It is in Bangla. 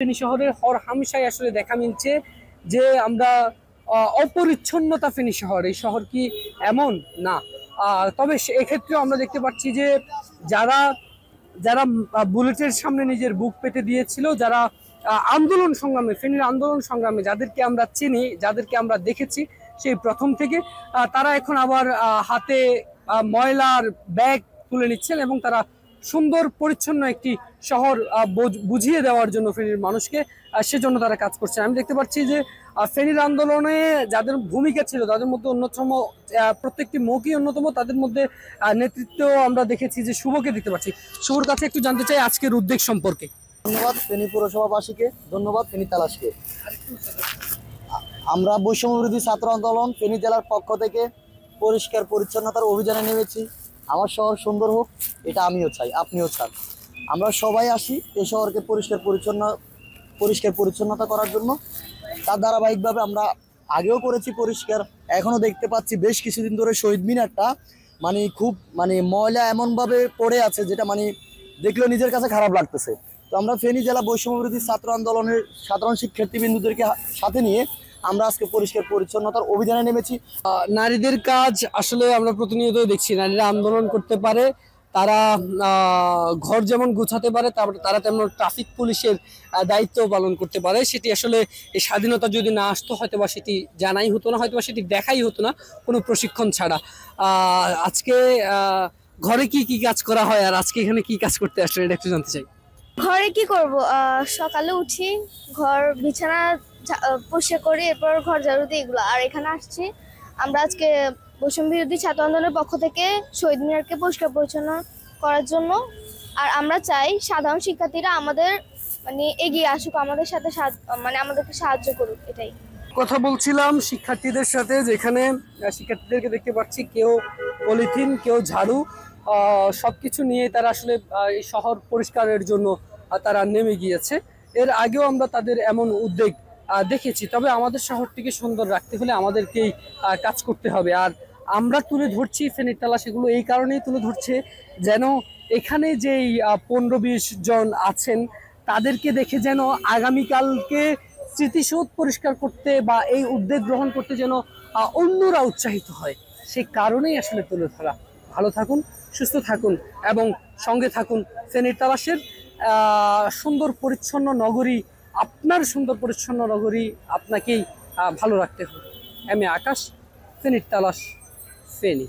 ফেনী শহরের হর হামেশাই আসলে দেখা মিলছে যে আমরা অপরিচ্ছন্নতা ফেনী শহর, এই শহর কি এমন না? তবে এক্ষেত্রে আমরা দেখতে পাচ্ছি যে যারা যারা বুলেটের সামনে নিজের বুক পেতে দিয়েছিল, যারা আন্দোলন সংগ্রামে, ফেনীর আন্দোলন সংগ্রামে যাদেরকে আমরা চিনি, যাদেরকে আমরা দেখেছি সেই প্রথম থেকে, তারা এখন আবার হাতে ময়লার ব্যাগ তুলে নিচ্ছেন এবং তারা সুন্দর পরিচ্ছন্ন একটি শহর বুঝিয়ে দেওয়ার জন্য ফেনীর মানুষকে সেজন্য তারা কাজ করছেন। আমি দেখতে পাচ্ছি যে ফেনীর আন্দোলনে যাদের ভূমিকা ছিল তাদের মধ্যে অন্যতম, প্রত্যেকটি মুখই অন্যতম, তাদের মধ্যে নেতৃত্ব আমরা দেখেছি যে শুভকে দেখতে পাচ্ছি। শুভর কাছে একটু জানতে চাই আজকের উদ্যোগ সম্পর্কে। ধন্যবাদ ফেনী পৌরসভাবাসীকে, ধন্যবাদ ফেনী তালাশকে। আমরা বৈষম্য বিরোধী ছাত্র আন্দোলন ফেনী জেলার পক্ষ থেকে পরিষ্কার পরিচ্ছন্নতার অভিযানে নেমেছি। আমার শহর সুন্দর হোক, এটা আমিও চাই, আপনিও চান। আমরা সবাই আসি এই শহরকে পরিষ্কার পরিচ্ছন্নতা করার জন্য। তার ধারাবাহিকভাবে আমরা আগেও করেছি পরিষ্কার, এখনও দেখতে পাচ্ছি বেশ কিছুদিন ধরে শহীদ মিনারটা খুব ময়লা এমনভাবে পড়ে আছে যেটা দেখলেও নিজের কাছে খারাপ লাগতেছে। তো আমরা ফেনী জেলা বৈষম্য বিরোধী ছাত্র আন্দোলনের সাধারণ শিক্ষার্থীবৃন্দদেরকে সাথে নিয়ে আমরা আজকে পরিষ্কার পরিচ্ছন্নতার অভিযানে নেমেছি। নারীদের কাজ আসলে আমরা প্রতিনিয়ত দেখছি, নারীরা আন্দোলন করতে পারে, তারা ঘর যেমন গুছাতে পারে, তারা তেমন ট্রাফিক পুলিশের দায়িত্ব পালন করতে পারে। সেটি আসলে এই স্বাধীনতা যদি না আসতো হয়তোবা সেটি জানাই হতো না, হয়তোবা সেটি দেখাই হতো না কোনো প্রশিক্ষণ ছাড়া। আজকে ঘরে কি কি কাজ করা হয় আর আজকে এখানে কি কাজ করতে আসলে এটা একটু জানতে চাই। ঘরে কি করব, সকালে উঠি, ঘর বিছানা পরিষ্কার করি, এরপর ঘর ঝাড়ু দিই, এগুলো। আর এখানে আসছি আমরা আজকে বৈষম্য বিরোধী ছাত্র আন্দোলনের পক্ষ থেকে শহীদ মিনারকে পরিষ্কার পরিচ্ছন্ন করার জন্য। আর আমরা চাই সাধারণ শিক্ষার্থীরা আমাদের এগিয়ে আসুক, আমাদের সাথে আমাদেরকে সাহায্য করুক, এটাই কথা বলছিলাম শিক্ষার্থীদের সাথে, যেখানে শিক্ষার্থীদেরকে দেখতে পাচ্ছি কেউ পলিথিন, কেউ ঝাড়ু, সবকিছু নিয়ে তারা আসলে এই শহর পরিষ্কারের জন্য তারা নেমে গিয়েছে। এর আগেও আমরা তাদের এমন উদ্যোগ দেখেছি। তবে আমাদের শহরটিকে সুন্দর রাখতে হলে আমাদেরকেই কাজ করতে হবে। আর আমরা তুলে ধরছি ফেনীর তালাশ, এগুলো এই কারণেই তুলে ধরছে যেন এখানে যেই 15-20 জন আছেন তাদেরকে দেখে যেন আগামীকালকে স্মৃতিসৌধ পরিষ্কার করতে বা এই উদ্যোগ গ্রহণ করতে যেন অন্যরা উৎসাহিত হয়। সেই কারণেই আসলে তুলে ধরা। ভালো থাকুন, সুস্থ থাকুন এবং সঙ্গে থাকুন ফেনীর তালাশের। সুন্দর পরিচ্ছন্ন নগরী, আপনার সুন্দর পরিচ্ছন্ন নগরী আপনাকেই ভালো রাখতে হবে। আমি আকাশ, ফেনীর তালাশ, ফেনী।